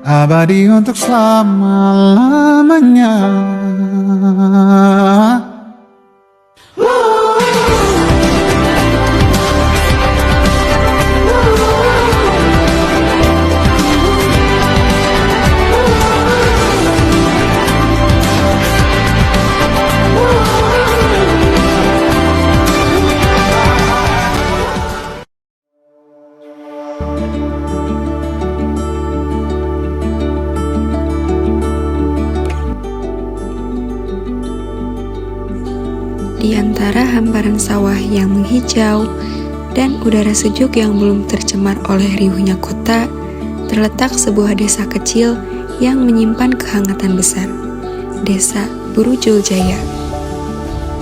abadi untuk selama-lamanya. Di antara hamparan sawah yang menghijau dan udara sejuk yang belum tercemar oleh riuhnya kota, terletak sebuah desa kecil yang menyimpan kehangatan besar, Desa Burujul Jaya.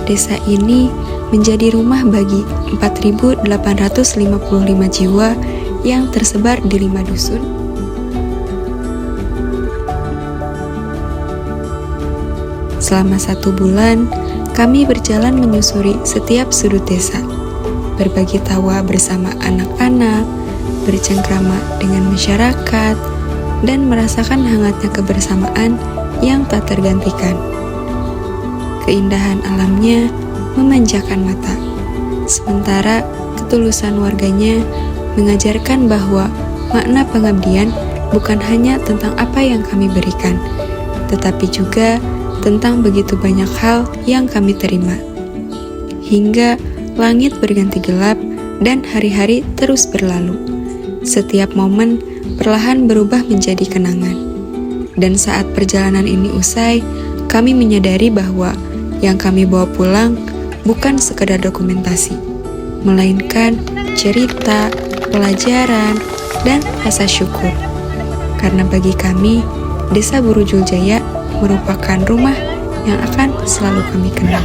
Desa ini menjadi rumah bagi 4.855 jiwa yang tersebar di 5 dusun. Selama 1 bulan, kami berjalan menyusuri setiap sudut desa, berbagi tawa bersama anak-anak, bercengkrama dengan masyarakat, dan merasakan hangatnya kebersamaan yang tak tergantikan. Keindahan alamnya memanjakan mata, sementara ketulusan warganya mengajarkan bahwa makna pengabdian bukan hanya tentang apa yang kami berikan, tetapi juga tentang begitu banyak hal yang kami terima. Hingga langit berganti gelap dan hari-hari terus berlalu. Setiap momen perlahan berubah menjadi kenangan. Dan saat perjalanan ini usai, kami menyadari bahwa yang kami bawa pulang bukan sekedar dokumentasi, melainkan cerita, pelajaran, dan rasa syukur. Karena bagi kami, Desa Burujul Jaya merupakan rumah yang akan selalu kami kenal.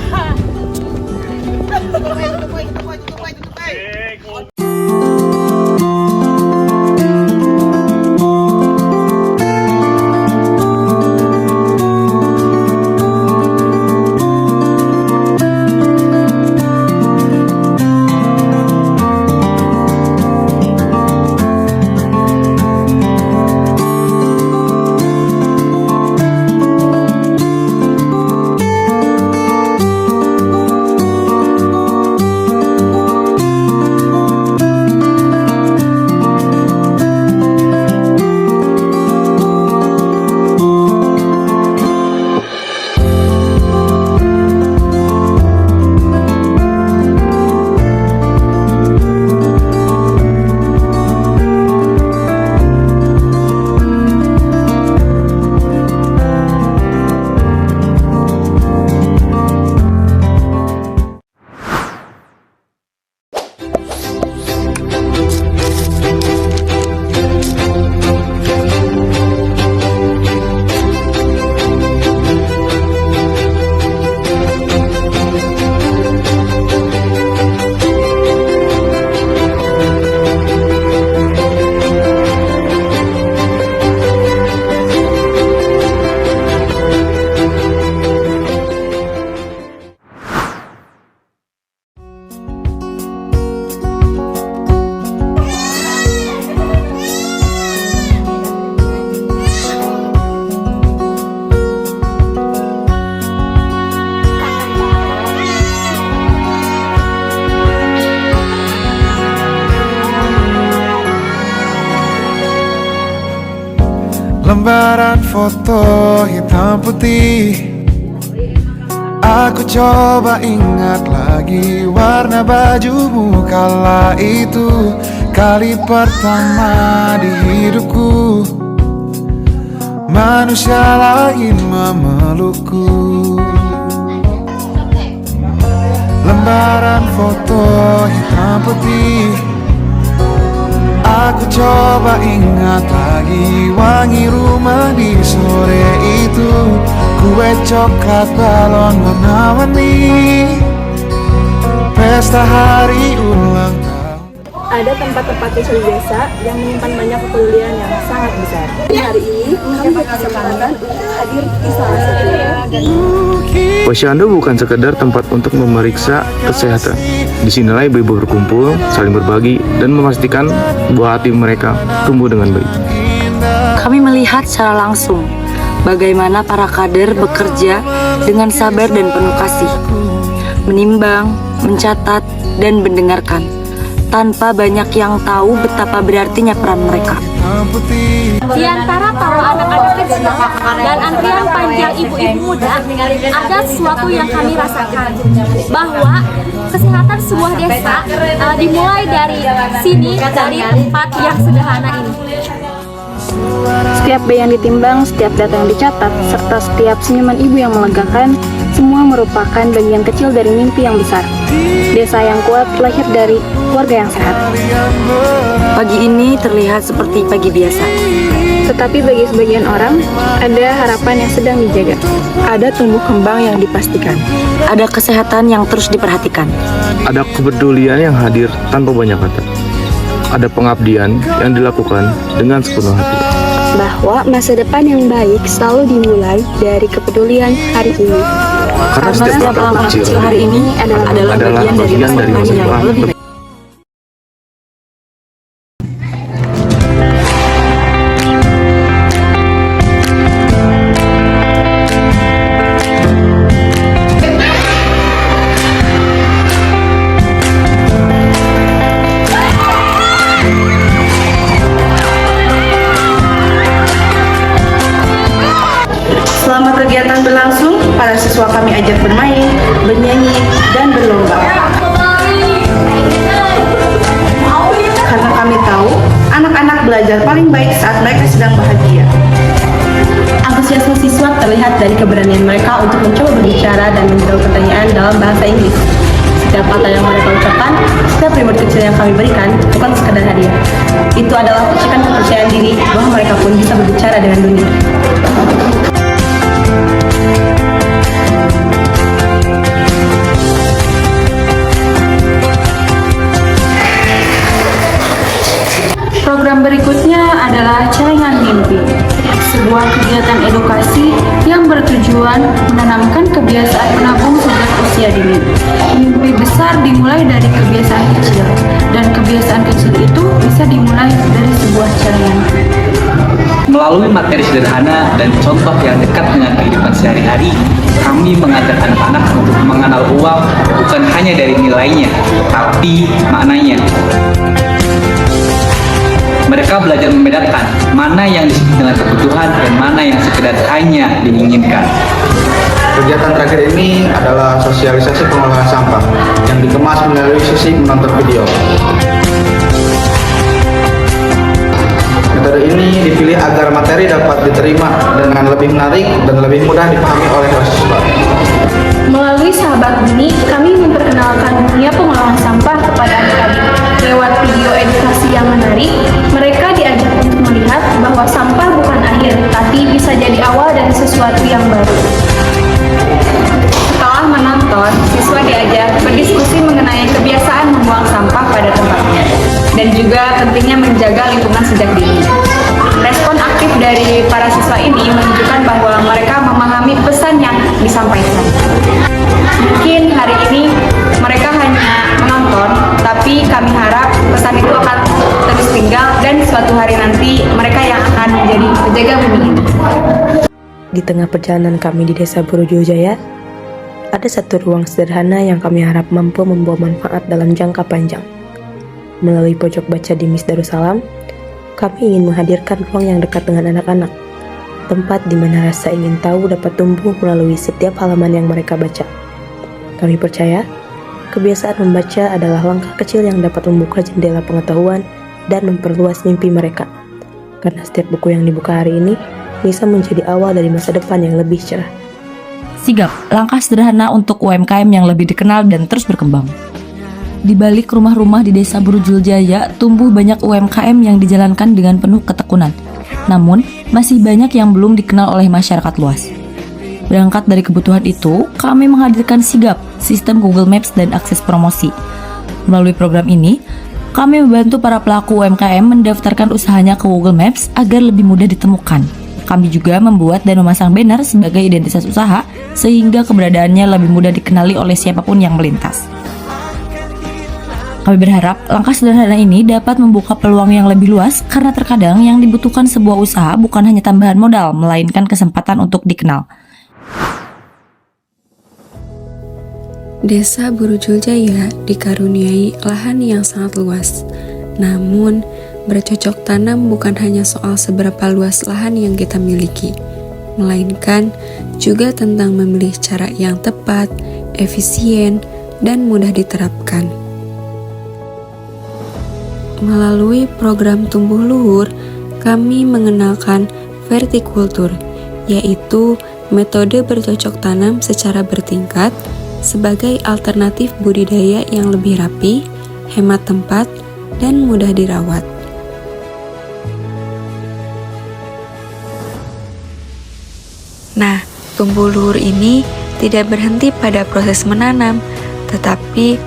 Lembaran foto hitam putih, aku coba ingat lagi warna bajumu kala itu. Kali pertama di hidupku, manusia lain memelukku. Lembaran foto hitam putih, aku coba ingat lagi wangi rumah di sore itu. Kue coklat, balon warna-warni, pesta hari ulang tahun. Ada tempat-tempat kecil di desa yang menyimpan banyak kepedulian yang sangat besar. Hari ini kami berkesempatan untuk hadir di salah satunya. Posyandu bukan sekedar tempat untuk memeriksa kesehatan. Disinilah ibu-ibu berkumpul, saling berbagi, dan memastikan bahwa hati mereka tumbuh dengan baik. Kami melihat secara langsung bagaimana para kader bekerja dengan sabar dan penuh kasih, menimbang, mencatat, dan mendengarkan, tanpa banyak yang tahu betapa berartinya peran mereka. Di antara para anak-anak kecil dan antrian panjang ibu-ibu muda, ada sesuatu yang kami rasakan, bahwa kesehatan sebuah desa dimulai dari sini, dari tempat yang sederhana ini. Setiap bayi yang ditimbang, setiap data yang dicatat, serta setiap senyuman ibu yang melegakan, semua merupakan bagian kecil dari mimpi yang besar. Desa yang kuat lahir dari keluarga yang sehat. Pagi ini terlihat seperti pagi biasa. Tetapi bagi sebagian orang, ada harapan yang sedang dijaga. Ada tumbuh kembang yang dipastikan. Ada kesehatan yang terus diperhatikan. Ada kepedulian yang hadir tanpa banyak kata. Ada pengabdian yang dilakukan dengan sepenuh hati. Bahwa masa depan yang baik selalu dimulai dari kepedulian hari ini. Karena setiap langkah kecil hari ini adalah bagian dari masa depan yang lebih baik. Selama kegiatan berlangsung, para siswa kami ajak bermain, bernyanyi, dan berlomba. Karena kami tahu, anak-anak belajar paling baik saat mereka sedang bahagia. Antusiasme siswa terlihat dari keberanian mereka untuk mencoba berbicara dan menjawab pertanyaan dalam bahasa Inggris. Setiap kata yang mereka ucapkan, setiap reward kecil yang kami berikan, bukan sekadar hadiah. Itu adalah percikan kepercayaan diri bahwa mereka pun bisa berbicara dengan dunia. Program berikutnya adalah Celengan Mimpi, sebuah kegiatan edukasi yang bertujuan menanamkan kebiasaan menabung sejak usia dini. Mimpi besar dimulai dari kebiasaan kecil, dan kebiasaan kecil itu bisa dimulai dari sebuah celengan. Melalui materi sederhana dan contoh yang dekat dengan kehidupan sehari-hari, kami mengajak anak-anak untuk mengenal uang bukan hanya dari nilainya, tapi maknanya. Mereka belajar membedakan mana yang disebut dengan kebutuhan dan mana yang sekedar hanya diinginkan. Kegiatan terakhir ini adalah sosialisasi pengolahan sampah yang dikemas melalui sesi menonton video. Metode ini dipilih agar materi dapat diterima dengan lebih menarik dan lebih mudah dipahami oleh siswa. Melalui Sahabat Bumi, kami memperkenalkan dunia pengolahan sampah kepada adik-adik. Lewat video edukasi yang menarik, mereka diajak untuk melihat bahwa sampah bukan akhir, tapi bisa jadi awal dari sesuatu yang baru. Setelah menonton, siswa diajak berdiskusi mengenai kebiasaan membuang sampah pada tempatnya, dan juga pentingnya menjaga lingkungan sejak dini. Respon aktif dari para siswa ini menunjukkan bahwa mereka memahami pesan yang disampaikan. Mungkin hari ini mereka hanya menonton, tapi kami harap pesan itu akan terus tinggal dan suatu hari nanti mereka yang akan menjadi penjaga bumi ini. Di tengah perjalanan kami di Desa Burujulujaya, ada satu ruang sederhana yang kami harap mampu membawa manfaat dalam jangka panjang. Melalui pojok baca di Miss Darussalam, kami ingin menghadirkan ruang yang dekat dengan anak-anak, tempat di mana rasa ingin tahu dapat tumbuh melalui setiap halaman yang mereka baca. Kami percaya, kebiasaan membaca adalah langkah kecil yang dapat membuka jendela pengetahuan dan memperluas mimpi mereka. Karena setiap buku yang dibuka hari ini bisa menjadi awal dari masa depan yang lebih cerah. Sigap, langkah sederhana untuk UMKM yang lebih dikenal dan terus berkembang. Di balik rumah-rumah di Desa Burujulujaya, tumbuh banyak UMKM yang dijalankan dengan penuh ketekunan. Namun, masih banyak yang belum dikenal oleh masyarakat luas. Berangkat dari kebutuhan itu, kami menghadirkan Sigap, sistem Google Maps dan akses promosi. Melalui program ini, kami membantu para pelaku UMKM mendaftarkan usahanya ke Google Maps agar lebih mudah ditemukan. Kami juga membuat dan memasang banner sebagai identitas usaha, sehingga keberadaannya lebih mudah dikenali oleh siapapun yang melintas. Kami berharap langkah sederhana ini dapat membuka peluang yang lebih luas karena terkadang yang dibutuhkan sebuah usaha bukan hanya tambahan modal, melainkan kesempatan untuk dikenal. Desa Burujul Jaya dikaruniai lahan yang sangat luas. Namun, bercocok tanam bukan hanya soal seberapa luas lahan yang kita miliki, melainkan juga tentang memilih cara yang tepat, efisien, dan mudah diterapkan. Melalui program Tumbuh Luhur, kami mengenalkan vertikultur, yaitu metode bercocok tanam secara bertingkat sebagai alternatif budidaya yang lebih rapi, hemat tempat, dan mudah dirawat. Nah, tumbuh luhur ini tidak berhenti pada proses menanam, tetapi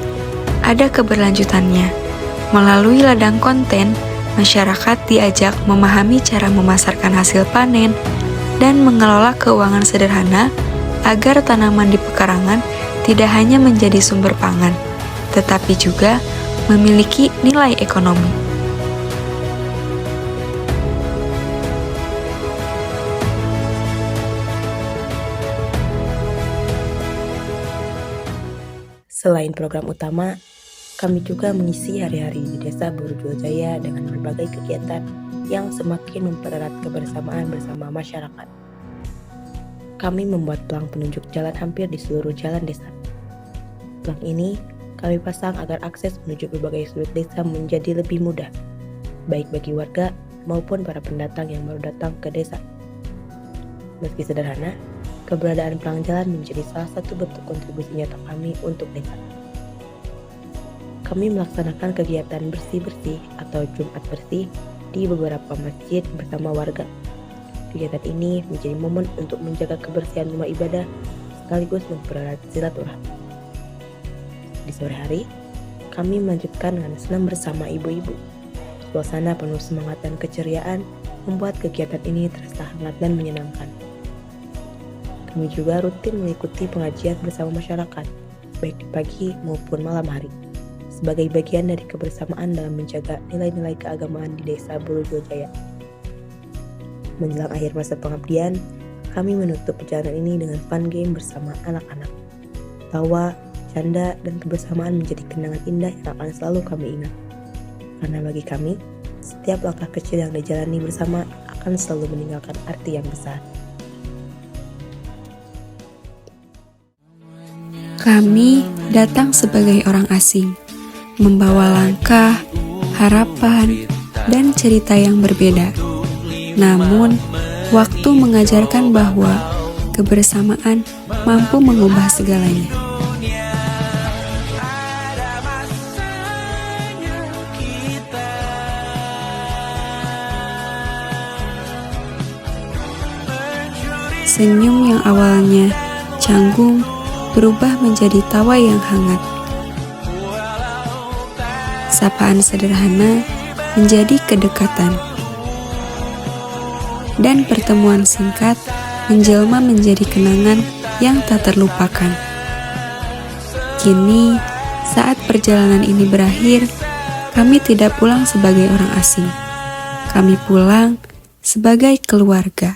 ada keberlanjutannya. Melalui ladang konten, masyarakat diajak memahami cara memasarkan hasil panen dan mengelola keuangan sederhana agar tanaman di pekarangan tidak hanya menjadi sumber pangan, tetapi juga memiliki nilai ekonomi. Selain program utama, kami juga mengisi hari-hari di Desa Burujul Jaya dengan berbagai kegiatan yang semakin mempererat kebersamaan bersama masyarakat. Kami membuat pelang penunjuk jalan hampir di seluruh jalan desa. Pelang ini kami pasang agar akses menuju berbagai sudut desa menjadi lebih mudah, baik bagi warga maupun para pendatang yang baru datang ke desa. Meski sederhana, keberadaan pelang jalan menjadi salah satu bentuk kontribusi nyata kami untuk desa. Kami melaksanakan kegiatan bersih-bersih atau Jumat bersih di beberapa masjid bersama warga. Kegiatan ini menjadi momen untuk menjaga kebersihan rumah ibadah sekaligus mempererat silaturahmi. Di sore hari, kami melanjutkan dengan senam bersama ibu-ibu. Suasana penuh semangat dan keceriaan membuat kegiatan ini terasa hangat dan menyenangkan. Kami juga rutin mengikuti pengajian bersama masyarakat, baik di pagi maupun malam hari, sebagai bagian dari kebersamaan dalam menjaga nilai-nilai keagamaan di Desa Burujul Jaya. Menjelang akhir masa pengabdian, kami menutup perjalanan ini dengan fun game bersama anak-anak. Tawa, canda, dan kebersamaan menjadi kenangan indah yang akan selalu kami ingat. Karena bagi kami, setiap langkah kecil yang dijalani bersama akan selalu meninggalkan arti yang besar. Kami datang sebagai orang asing, membawa langkah, harapan, dan cerita yang berbeda. Namun, waktu mengajarkan bahwa kebersamaan mampu mengubah segalanya. Senyum yang awalnya canggung berubah menjadi tawa yang hangat. Sapaan sederhana menjadi kedekatan. Dan pertemuan singkat menjelma menjadi kenangan yang tak terlupakan. Kini, saat perjalanan ini berakhir, kami tidak pulang sebagai orang asing. Kami pulang sebagai keluarga.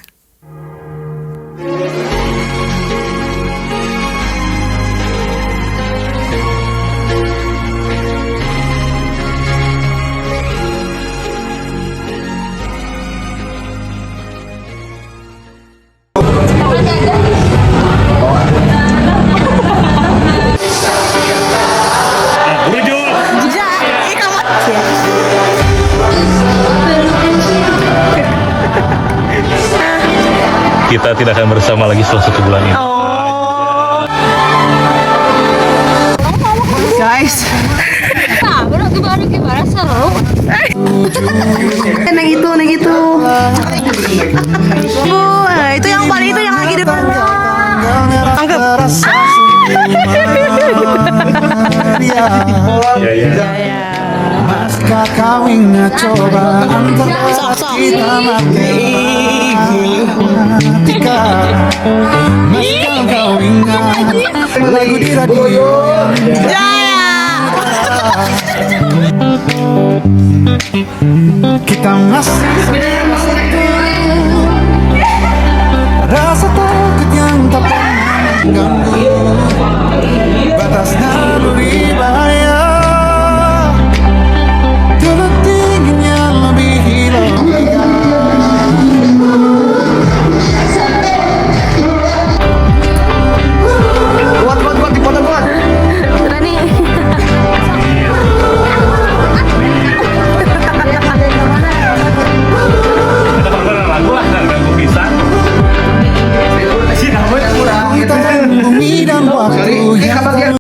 Kita tidak akan bersama lagi setelah 1 bulan ini. Guys. Nah, gimana seru? Neng itu. Itu yang paling itu yang lagi depan. Tangkep. Maskah kau ingat cobaan kita ketika maskah kau ingat lagu di radio. Kita masih